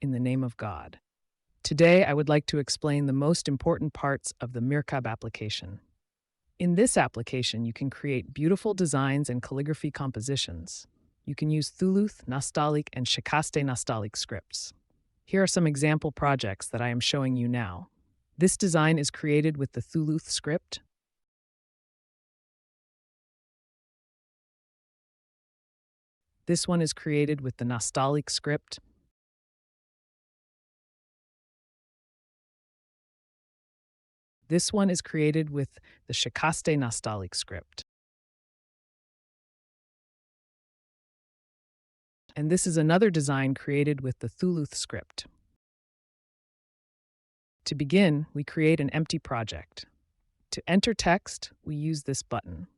in the name of God. Today, I would like to explain the most important parts of the Mirkab application. In this application, you can create beautiful designs and calligraphy compositions. You can use Thuluth, Nastaliq, and Shekaste Nastaliq scripts. Here are some example projects that I am showing you now. This design is created with the Thuluth script. This one is created with the Nastaliq script. This one is created with the Shekaste Nastaliq script. And this is another design created with the Thuluth script. To begin, we create an empty project. To enter text, we use this button.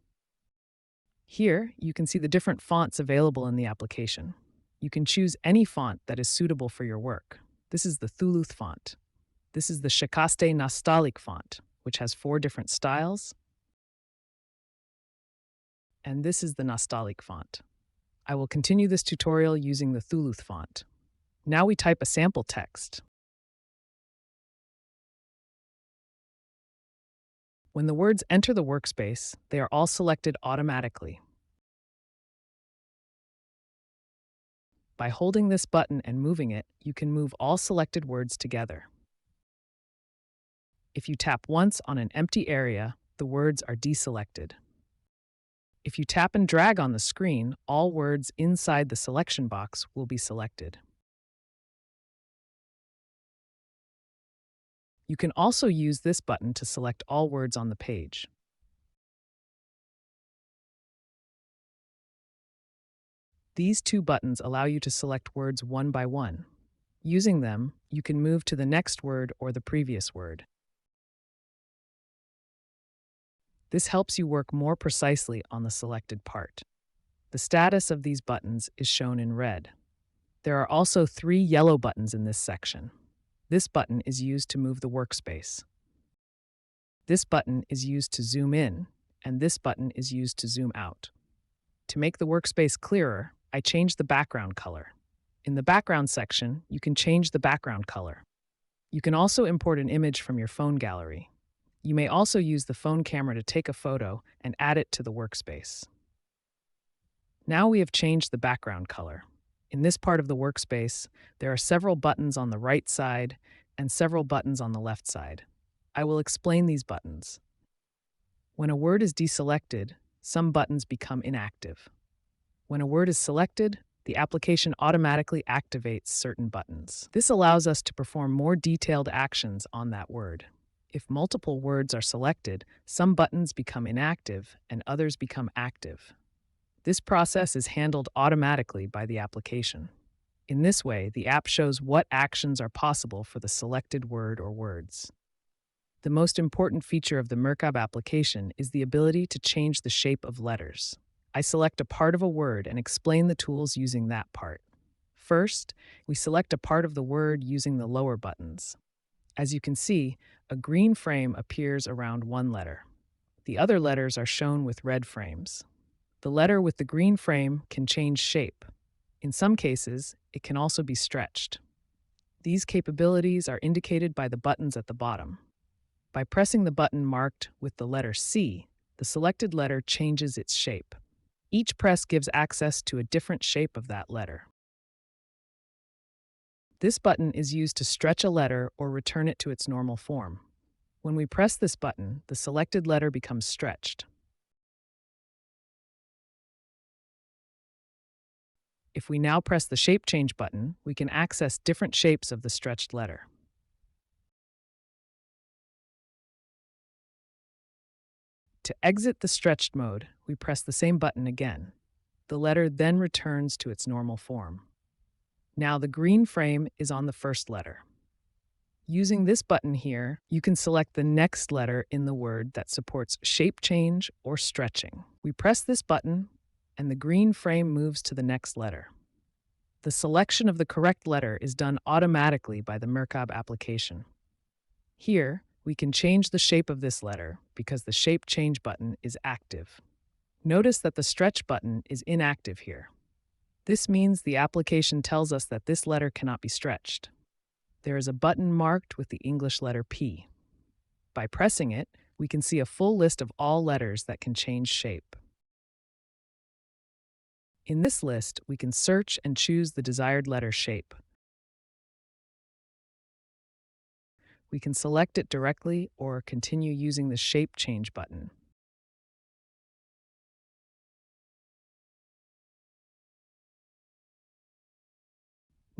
Here, you can see the different fonts available in the application. You can choose any font that is suitable for your work. This is the Thuluth font. This is the Shekaste Nastaliq font, which has 4 different styles. And this is the Nastaliq font. I will continue this tutorial using the Thuluth font. Now we type a sample text. When the words enter the workspace, they are all selected automatically. By holding this button and moving it, you can move all selected words together. If you tap once on an empty area, the words are deselected. If you tap and drag on the screen, all words inside the selection box will be selected. You can also use this button to select all words on the page. These 2 buttons allow you to select words one by one. Using them, you can move to the next word or the previous word. This helps you work more precisely on the selected part. The status of these buttons is shown in red. There are also 3 yellow buttons in this section. This button is used to move the workspace. This button is used to zoom in, and this button is used to zoom out. To make the workspace clearer, I changed the background color. In the background section, you can change the background color. You can also import an image from your phone gallery. You may also use the phone camera to take a photo and add it to the workspace. Now we have changed the background color. In this part of the workspace, there are several buttons on the right side and several buttons on the left side. I will explain these buttons. When a word is deselected, some buttons become inactive. When a word is selected, the application automatically activates certain buttons. This allows us to perform more detailed actions on that word. If multiple words are selected, some buttons become inactive and others become active. This process is handled automatically by the application. In this way, the app shows what actions are possible for the selected word or words. The most important feature of the Mirkab application is the ability to change the shape of letters. I select a part of a word and explain the tools using that part. First, we select a part of the word using the lower buttons. As you can see, a green frame appears around one letter. The other letters are shown with red frames. The letter with the green frame can change shape. In some cases, it can also be stretched. These capabilities are indicated by the buttons at the bottom. By pressing the button marked with the letter C, the selected letter changes its shape. Each press gives access to a different shape of that letter. This button is used to stretch a letter or return it to its normal form. When we press this button, the selected letter becomes stretched. If we now press the Shape Change button, we can access different shapes of the stretched letter. To exit the stretched mode, we press the same button again. The letter then returns to its normal form. Now the green frame is on the first letter. Using this button here, you can select the next letter in the word that supports shape change or stretching. We press this button, and the green frame moves to the next letter. The selection of the correct letter is done automatically by the Mirkab application. Here, we can change the shape of this letter because the Shape Change button is active. Notice that the Stretch button is inactive here. This means the application tells us that this letter cannot be stretched. There is a button marked with the English letter P. By pressing it, we can see a full list of all letters that can change shape. In this list, we can search and choose the desired letter shape. We can select it directly or continue using the Shape Change button.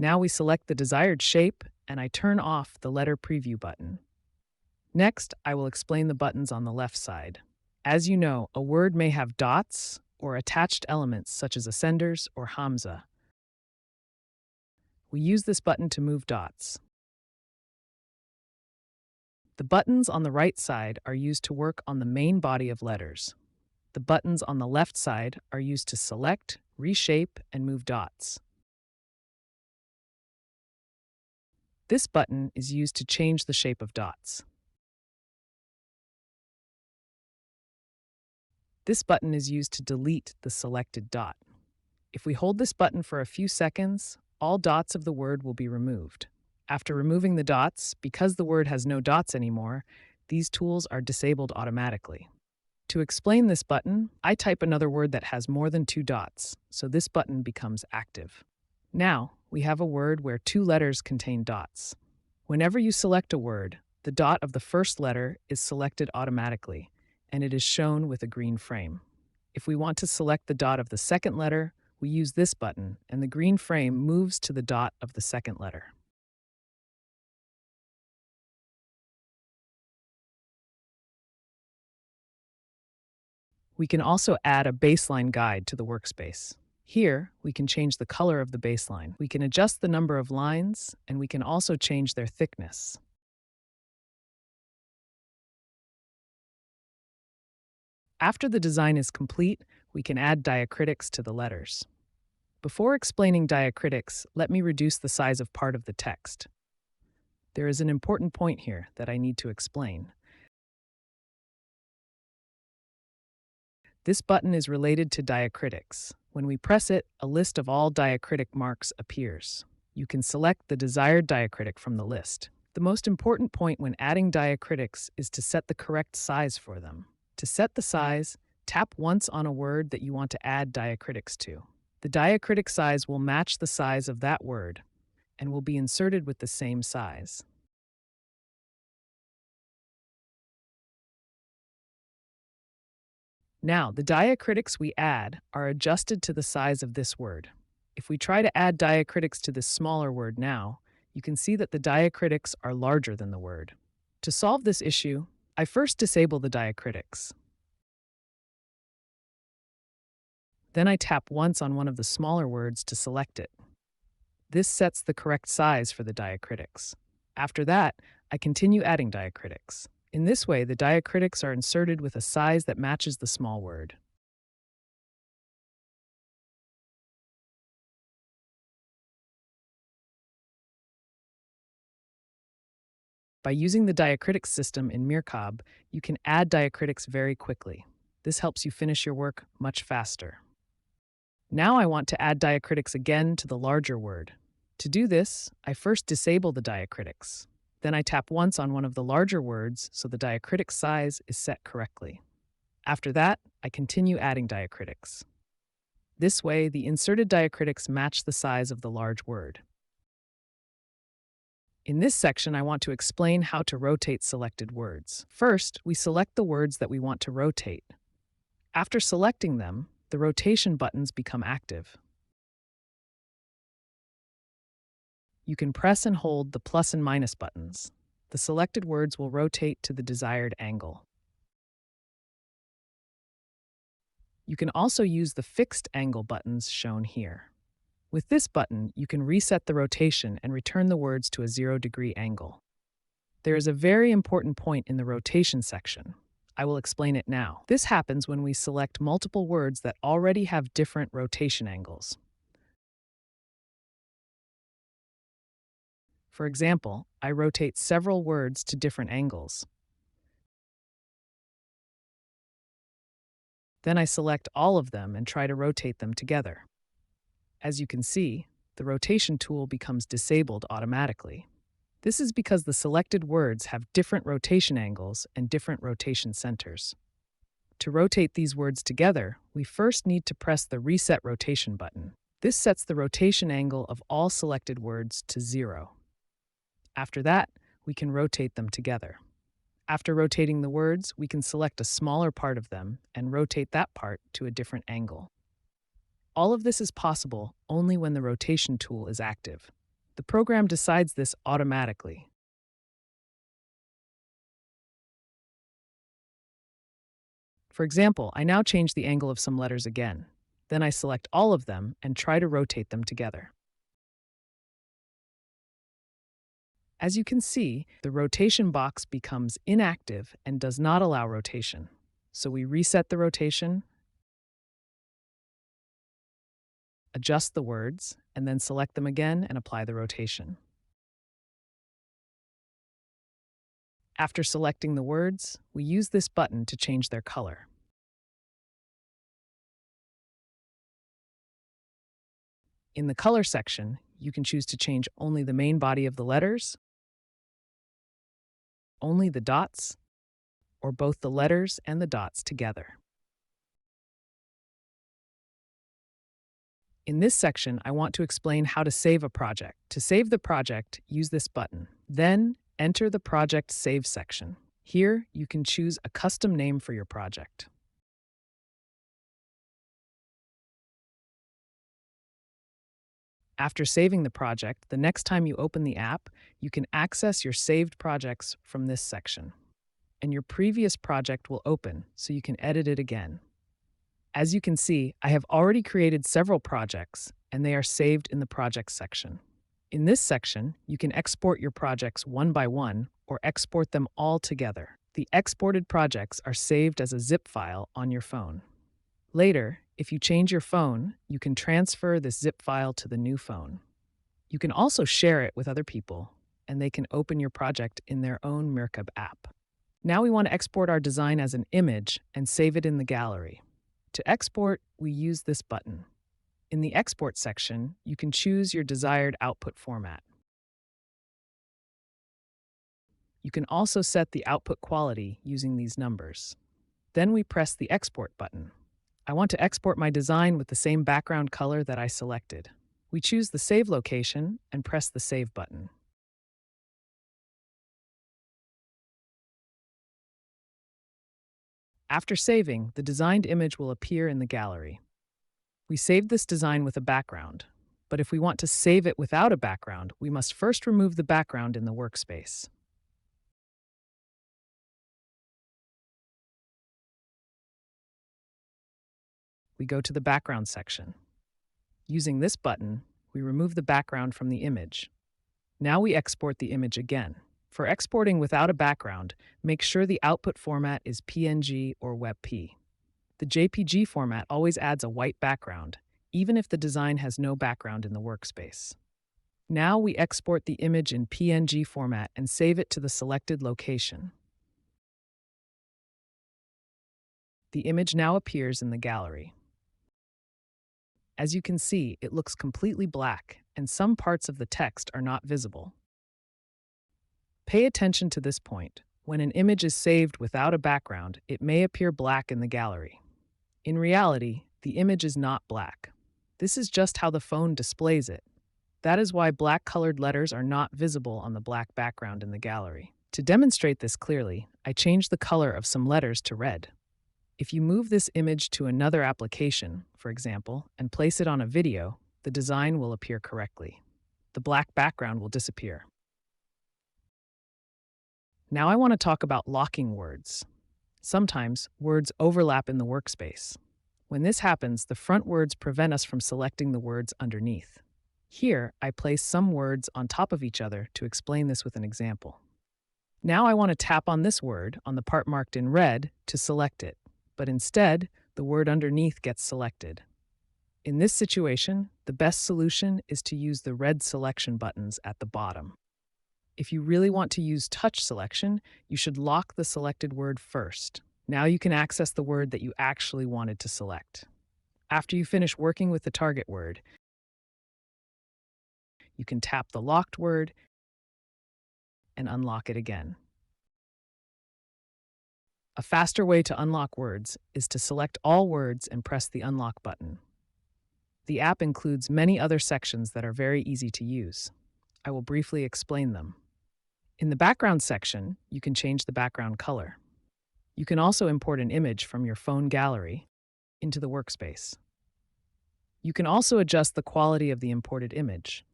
Now we select the desired shape, and I turn off the Letter Preview button. Next, I will explain the buttons on the left side. As you know, a word may have dots or attached elements such as ascenders or hamza. We use this button to move dots. The buttons on the right side are used to work on the main body of letters. The buttons on the left side are used to select, reshape, and move dots. This button is used to change the shape of dots. This button is used to delete the selected dot. If we hold this button for a few seconds, all dots of the word will be removed. After removing the dots, because the word has no dots anymore, these tools are disabled automatically. To explain this button, I type another word that has more than 2 dots, so this button becomes active. Now, we have a word where 2 letters contain dots. Whenever you select a word, the dot of the first letter is selected automatically, and it is shown with a green frame. If we want to select the dot of the second letter, we use this button, and the green frame moves to the dot of the second letter. We can also add a baseline guide to the workspace. Here, we can change the color of the baseline. We can adjust the number of lines, and we can also change their thickness. After the design is complete, we can add diacritics to the letters. Before explaining diacritics, let me reduce the size of part of the text. There is an important point here that I need to explain. This button is related to diacritics. When we press it, a list of all diacritic marks appears. You can select the desired diacritic from the list. The most important point when adding diacritics is to set the correct size for them. To set the size, tap once on a word that you want to add diacritics to. The diacritic size will match the size of that word and will be inserted with the same size. Now, the diacritics we add are adjusted to the size of this word. If we try to add diacritics to this smaller word now, you can see that the diacritics are larger than the word. To solve this issue, I first disable the diacritics. Then I tap once on one of the smaller words to select it. This sets the correct size for the diacritics. After that, I continue adding diacritics. In this way, the diacritics are inserted with a size that matches the small word. By using the diacritics system in Mirkab, you can add diacritics very quickly. This helps you finish your work much faster. Now I want to add diacritics again to the larger word. To do this, I first disable the diacritics. Then I tap once on one of the larger words so the diacritic size is set correctly. After that, I continue adding diacritics. This way, the inserted diacritics match the size of the large word. In this section, I want to explain how to rotate selected words. First, we select the words that we want to rotate. After selecting them, the rotation buttons become active. You can press and hold the plus and minus buttons. The selected words will rotate to the desired angle. You can also use the fixed angle buttons shown here. With this button, you can reset the rotation and return the words to a 0-degree angle. There is a very important point in the rotation section. I will explain it now. This happens when we select multiple words that already have different rotation angles. For example, I rotate several words to different angles. Then I select all of them and try to rotate them together. As you can see, the rotation tool becomes disabled automatically. This is because the selected words have different rotation angles and different rotation centers. To rotate these words together, we first need to press the Reset Rotation button. This sets the rotation angle of all selected words to 0. After that, we can rotate them together. After rotating the words, we can select a smaller part of them and rotate that part to a different angle. All of this is possible only when the rotation tool is active. The program decides this automatically. For example, I now change the angle of some letters again. Then I select all of them and try to rotate them together. As you can see, the rotation box becomes inactive and does not allow rotation. So we reset the rotation, adjust the words, and then select them again and apply the rotation. After selecting the words, we use this button to change their color. In the color section, you can choose to change only the main body of the letters, only the dots, or both the letters and the dots together. In this section, I want to explain how to save a project. To save the project, use this button. Then, enter the Project Save section. Here, you can choose a custom name for your project. After saving the project, the next time you open the app, you can access your saved projects from this section. And your previous project will open, so you can edit it again. As you can see, I have already created several projects, and they are saved in the Projects section. In this section, you can export your projects one by one or export them all together. The exported projects are saved as a zip file on your phone. Later, if you change your phone, you can transfer this zip file to the new phone. You can also share it with other people, and they can open your project in their own Mirkab app. Now we want to export our design as an image and save it in the gallery. To export, we use this button. In the Export section, you can choose your desired output format. You can also set the output quality using these numbers. Then we press the Export button. I want to export my design with the same background color that I selected. We choose the Save location and press the Save button. After saving, the designed image will appear in the gallery. We saved this design with a background, but if we want to save it without a background, we must first remove the background in the workspace. We go to the Background section. Using this button, we remove the background from the image. Now we export the image again. For exporting without a background, make sure the output format is PNG or WEBP. The JPG format always adds a white background, even if the design has no background in the workspace. Now we export the image in PNG format and save it to the selected location. The image now appears in the gallery. As you can see, it looks completely black, and some parts of the text are not visible. Pay attention to this point. When an image is saved without a background, it may appear black in the gallery. In reality, the image is not black. This is just how the phone displays it. That is why black-colored letters are not visible on the black background in the gallery. To demonstrate this clearly, I changed the color of some letters to red. If you move this image to another application, for example, and place it on a video, the design will appear correctly. The black background will disappear. Now I want to talk about locking words. Sometimes, words overlap in the workspace. When this happens, the front words prevent us from selecting the words underneath. Here, I place some words on top of each other to explain this with an example. Now I want to tap on this word on the part marked in red to select it, but instead, the word underneath gets selected. In this situation, the best solution is to use the red selection buttons at the bottom. If you really want to use touch selection, you should lock the selected word first. Now you can access the word that you actually wanted to select. After you finish working with the target word, You can tap the locked word and unlock it again. A faster way to unlock words is to select all words and press the unlock button. The app includes many other sections that are very easy to use. I will briefly explain them. In the background section, you can change the background color. You can also import an image from your phone gallery into the workspace. You can also adjust the quality of the imported image.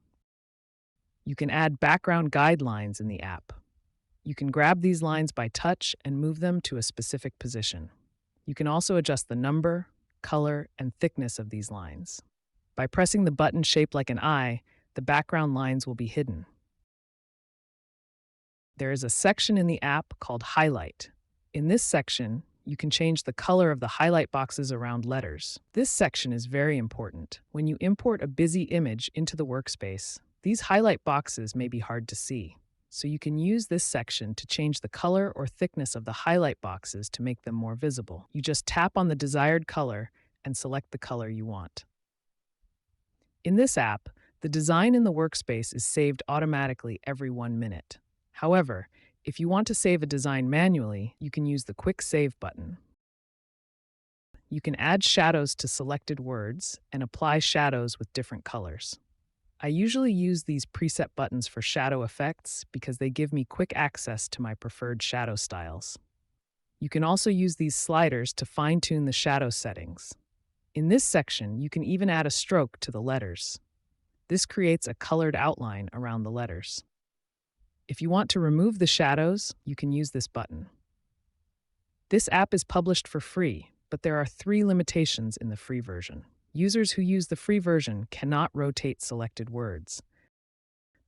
You can add background guidelines in the app. You can grab these lines by touch and move them to a specific position. You can also adjust the number, color, and thickness of these lines. By pressing the button shaped like an eye, the background lines will be hidden. There is a section in the app called Highlight. In this section, you can change the color of the highlight boxes around letters. This section is very important. When you import a busy image into the workspace, these highlight boxes may be hard to see. So you can use this section to change the color or thickness of the highlight boxes to make them more visible. You just tap on the desired color and select the color you want. In this app, the design in the workspace is saved automatically every 1 minute. However, if you want to save a design manually, you can use the Quick Save button. You can add shadows to selected words and apply shadows with different colors. I usually use these preset buttons for shadow effects because they give me quick access to my preferred shadow styles. You can also use these sliders to fine-tune the shadow settings. In this section, you can even add a stroke to the letters. This creates a colored outline around the letters. If you want to remove the shadows, you can use this button. This app is published for free, but there are 3 limitations in the free version. Users who use the free version cannot rotate selected words.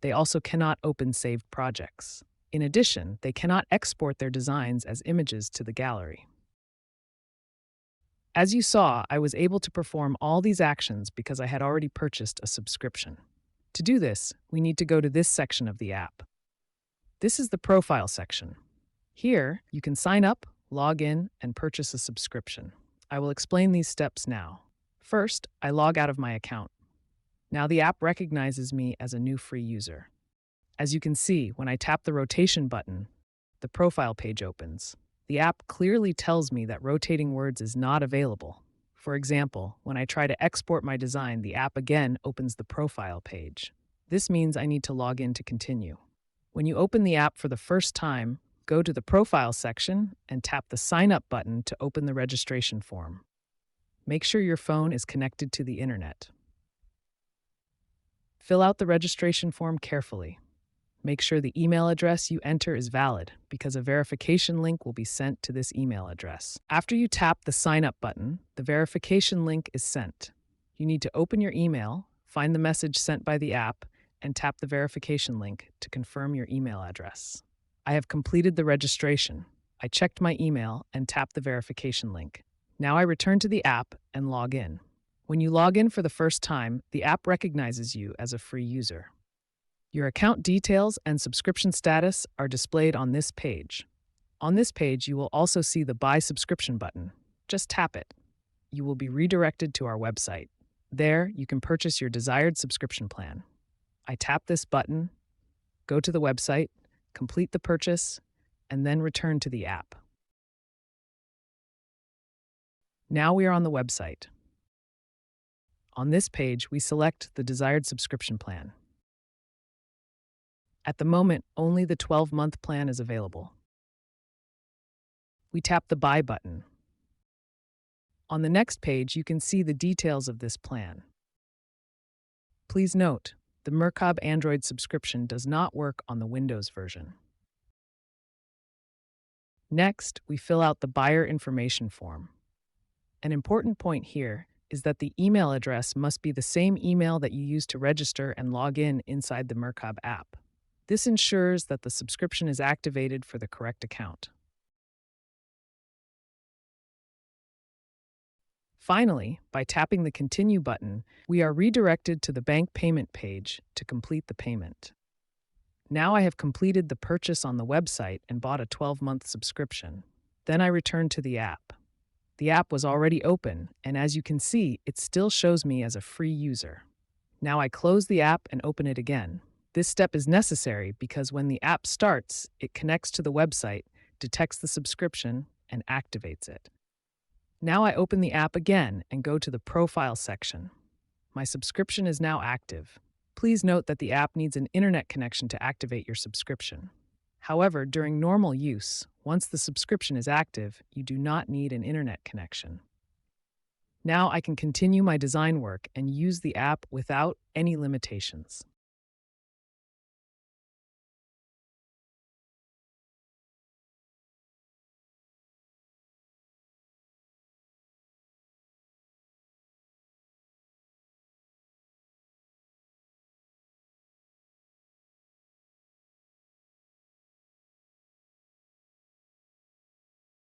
They also cannot open saved projects. In addition, they cannot export their designs as images to the gallery. As you saw, I was able to perform all these actions because I had already purchased a subscription. To do this, we need to go to this section of the app. This is the profile section. Here, you can sign up, log in, and purchase a subscription. I will explain these steps now. First, I log out of my account. Now the app recognizes me as a new free user. As you can see, when I tap the rotation button, the profile page opens. The app clearly tells me that rotating words is not available. For example, when I try to export my design, the app again opens the profile page. This means I need to log in to continue. When you open the app for the first time, go to the Profile section and tap the Sign Up button to open the registration form. Make sure your phone is connected to the internet. Fill out the registration form carefully. Make sure the email address you enter is valid because a verification link will be sent to this email address. After you tap the Sign Up button, the verification link is sent. You need to open your email, find the message sent by the app, and tap the verification link to confirm your email address. I have completed the registration. I checked my email and tapped the verification link. Now I return to the app and log in. When you log in for the first time, the app recognizes you as a free user. Your account details and subscription status are displayed on this page. On this page, you will also see the Buy Subscription button. Just tap it. You will be redirected to our website. There, you can purchase your desired subscription plan. I tap this button, go to the website, complete the purchase, and then return to the app. Now we are on the website. On this page, we select the desired subscription plan. At the moment, only the 12-month plan is available. We tap the Buy button. On the next page, you can see the details of this plan. Please note, the Mirkab Android subscription does not work on the Windows version. Next, we fill out the buyer information form. An important point here is that the email address must be the same email that you use to register and log in inside the Mirkab app. This ensures that the subscription is activated for the correct account. Finally, by tapping the Continue button, we are redirected to the bank payment page to complete the payment. Now I have completed the purchase on the website and bought a 12-month subscription. Then I return to the app. The app was already open, and as you can see, it still shows me as a free user. Now I close the app and open it again. This step is necessary because when the app starts, it connects to the website, detects the subscription, and activates it. Now I open the app again and go to the Profile section. My subscription is now active. Please note that the app needs an internet connection to activate your subscription. However, during normal use, once the subscription is active, you do not need an internet connection. Now I can continue my design work and use the app without any limitations.